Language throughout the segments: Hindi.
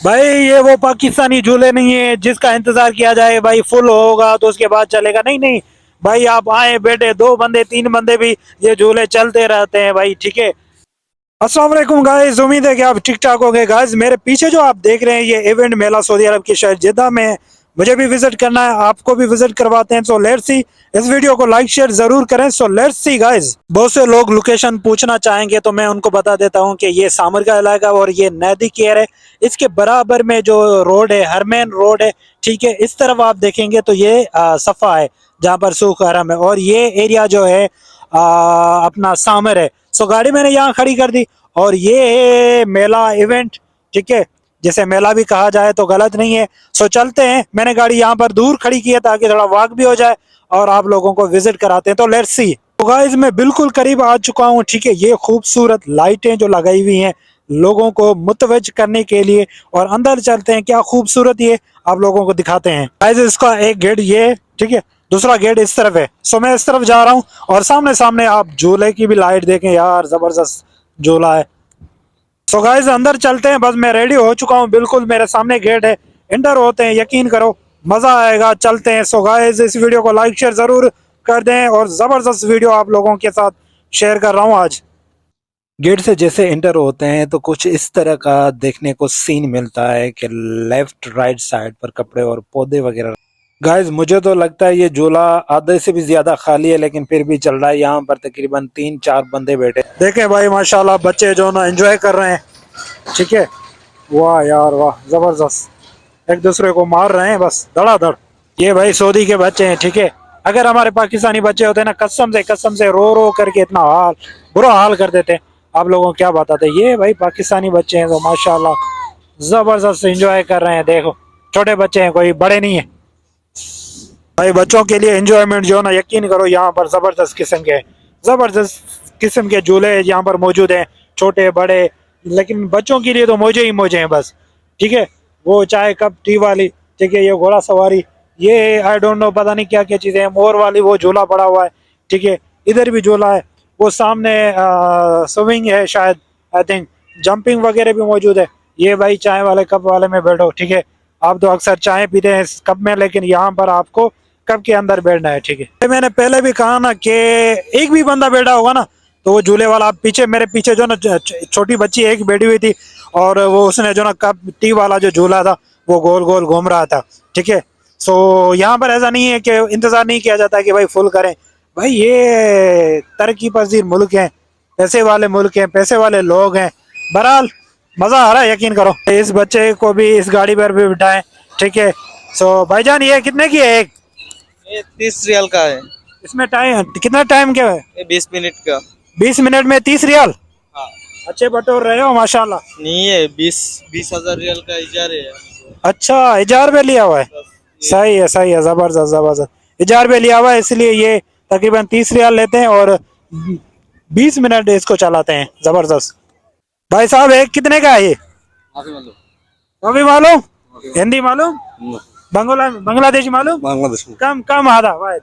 भाई ये वो पाकिस्तानी झूले नहीं है जिसका इंतजार किया जाए भाई फुल होगा तो उसके बाद चलेगा। नहीं नहीं भाई, आप आए बैठे, दो बंदे तीन बंदे भी ये झूले चलते रहते हैं भाई। ठीक है, अस्सलाम वालेकुम गाइस, उम्मीद है कि आप ठीक ठाक होंगे। गाइस मेरे पीछे जो आप देख रहे हैं ये इवेंट मेला सऊदी अरब के शहर जिद्दा में है। मुझे भी विजिट करना है, आपको भी विजिट करवाते हैं। सो लेट्स सी, इस वीडियो को लाइक शेयर जरूर करें। सो लेट्स सी गाइस, बहुत से लोग लोकेशन पूछना चाहेंगे तो मैं उनको बता देता हूं कि ये सामर का इलाका और ये नैदी केयर है। इसके बराबर में जो रोड है हरमैन रोड है। ठीक है, इस तरफ आप देखेंगे तो ये सफा है जहाँ पर सूख हरम है, और ये एरिया जो है अपना सामर है। सो गाड़ी मैंने यहाँ खड़ी कर दी और ये है मेला इवेंट। ठीक है, जैसे मेला भी कहा जाए तो गलत नहीं है। सो चलते हैं, मैंने गाड़ी यहाँ पर दूर खड़ी की है ताकि थोड़ा वॉक भी हो जाए और आप लोगों को विजिट कराते हैं। तो लेट्स सी। तो गाइस मैं बिल्कुल करीब आ चुका हूँ। ठीक है, ये खूबसूरत लाइटें जो लगाई हुई हैं लोगों को मुतवज्ज करने के लिए, और अंदर चलते हैं, क्या खूबसूरत ये आप लोगों को दिखाते हैं। गाइस इसका एक गेट ये है, ठीक है, दूसरा गेट इस तरफ है। सो मैं इस तरफ जा रहा हूँ और सामने सामने आप झूले की भी लाइट देखें यार, जबरदस्त झूला है। सो गाइस अंदर चलते हैं, बस मैं रेडी हो चुका हूँ, बिल्कुल मेरे सामने गेट है, इंटर होते हैं, यकीन करो मजा आएगा, चलते हैं। सो गाइस इस वीडियो को लाइक शेयर जरूर कर दें, और जबरदस्त वीडियो आप लोगों के साथ शेयर कर रहा हूँ आज। गेट से जैसे इंटर होते हैं तो कुछ इस तरह का देखने को सीन मिलता है कि लेफ्ट राइट साइड पर कपड़े और पौधे वगैरह। गाइस मुझे तो लगता है ये झूला आधे से भी ज्यादा खाली है, लेकिन फिर भी चल रहा है। यहाँ पर तकरीबन 3-4 बंदे बैठे देखे भाई, माशाल्लाह बच्चे जो ना एंजॉय कर रहे हैं। ठीक है, वाह यार वाह, जबरदस्त, एक दूसरे को मार रहे हैं बस धड़ाधड़। ये भाई सऊदी के बच्चे हैं। ठीक है, अगर हमारे पाकिस्तानी बच्चे होते ना, कसम से रो रो करके इतना हाल बुरा हाल कर देते, आप लोगों को क्या बताते। ये भाई पाकिस्तानी बच्चे हैं तो माशाल्लाह जबरदस्त एंजॉय कर रहे हैं। देखो छोटे बच्चे हैं, कोई बड़े नहीं है भाई। बच्चों के लिए एंजॉयमेंट जो ना, यकीन करो यहाँ पर जबरदस्त किस्म के झूले यहाँ पर मौजूद हैं, छोटे बड़े। लेकिन बच्चों के लिए तो मौजे ही मौजे हैं बस। ठीक है, वो चाहे कप टी वाली, ठीक है, ये घोड़ा सवारी, ये आई डोंट नो पता नहीं क्या क्या चीजें हैं, मोर वाली वो झूला पड़ा हुआ है। ठीक है, इधर भी झूला है, वो सामने स्विमिंग है शायद, आई थिंक जंपिंग वगैरह भी मौजूद है। ये भाई चाय वाले कप वाले में बैठो। ठीक है, आप तो अक्सर चाय पीते हैं इस कप में, लेकिन यहाँ पर आपको कप के अंदर बैठना है। ठीक है, मैंने पहले भी कहा ना कि एक भी बंदा बैठा होगा ना तो वो झूले वाला, आप पीछे मेरे पीछे जो ना छोटी बच्ची एक बैठी हुई थी, और वो उसने जो ना कप टी वाला जो झूला था वो गोल गोल घूम रहा था। ठीक है, सो यहाँ पर ऐसा नहीं है कि इंतजार नहीं किया जाता कि भाई फुल करें। भाई ये तरक्की पजीर मुल्क है, पैसे वाले मुल्क हैं, पैसे वाले लोग हैं। बहरहाल मजा आ रहा है, यकीन करो। इस बच्चे को भी इस गाड़ी पर भी बिठाएं। ठीक है, सो भाईजान ये कितने की है एक? ये 30 रियाल का है। इसमें टाइम कितना, टाइम क्या है? ये 20 मिनट का। 20 मिनट में 30 रियाल? हाँ। अच्छे बटोर रहे हो माशाल्लाह। नहीं है, 20,000 रियाल का इजार है। अच्छा, इजार पे लिया हुआ है, सही है सही है, जबरदस्त जबरदस्त। इजार पे लिया हुआ है इसलिए ये तकरीबन 30 रियाल लेते हैं और 20 मिनट इसको चलाते हैं। जबरदस्त। भाई साहब एक कितने का है ये? अभी मालूम? हिंदी मालूम? बांग्लादेशी मालूम? बांग्लादेश में कम कम आधा वाहिद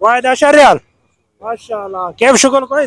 वाहिद 10 रियाल। माशाल्लाह, कैफ शुक्र कोई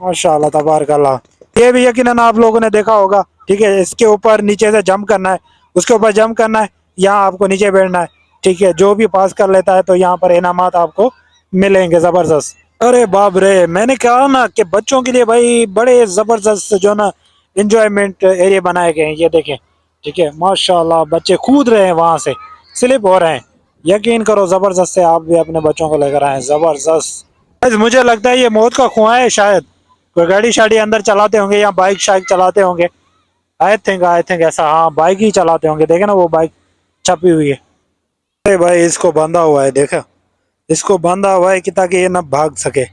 माशाल्लाह तबारकल्लाह। ये भी यकीनन आप लोगों ने देखा होगा। ठीक है, इसके ऊपर नीचे से जंप करना है, उसके ऊपर जंप करना है, यहाँ आपको नीचे बैठना है। ठीक है, जो भी पास कर लेता है तो यहाँ पर इनामात आपको मिलेंगे। जबरदस्त। अरे बाप रे, मैंने कहा ना कि बच्चों के लिए भाई बड़े जबरदस्त जो ना इंजॉयमेंट एरिया बनाए गए हैं, ये देखें। ठीक है, माशाल्लाह बच्चे कूद रहे हैं, वहां से स्लिप हो रहे हैं। यकीन करो जबरदस्त है, आप भी अपने बच्चों को लेकर आए, जबरदस्त। बस मुझे लगता है ये मौत का कुआं है, शायद कोई गाड़ी शाड़ी अंदर चलाते होंगे या बाइक शाइक चलाते होंगे। आई थिंक ऐसा, हाँ बाइक ही चलाते होंगे। देखे ना वो बाइक छपी हुई है। अरे भाई इसको बंधा हुआ है, देखा, इसको बंधा हुआ है कि ताकि ये ना भाग सके।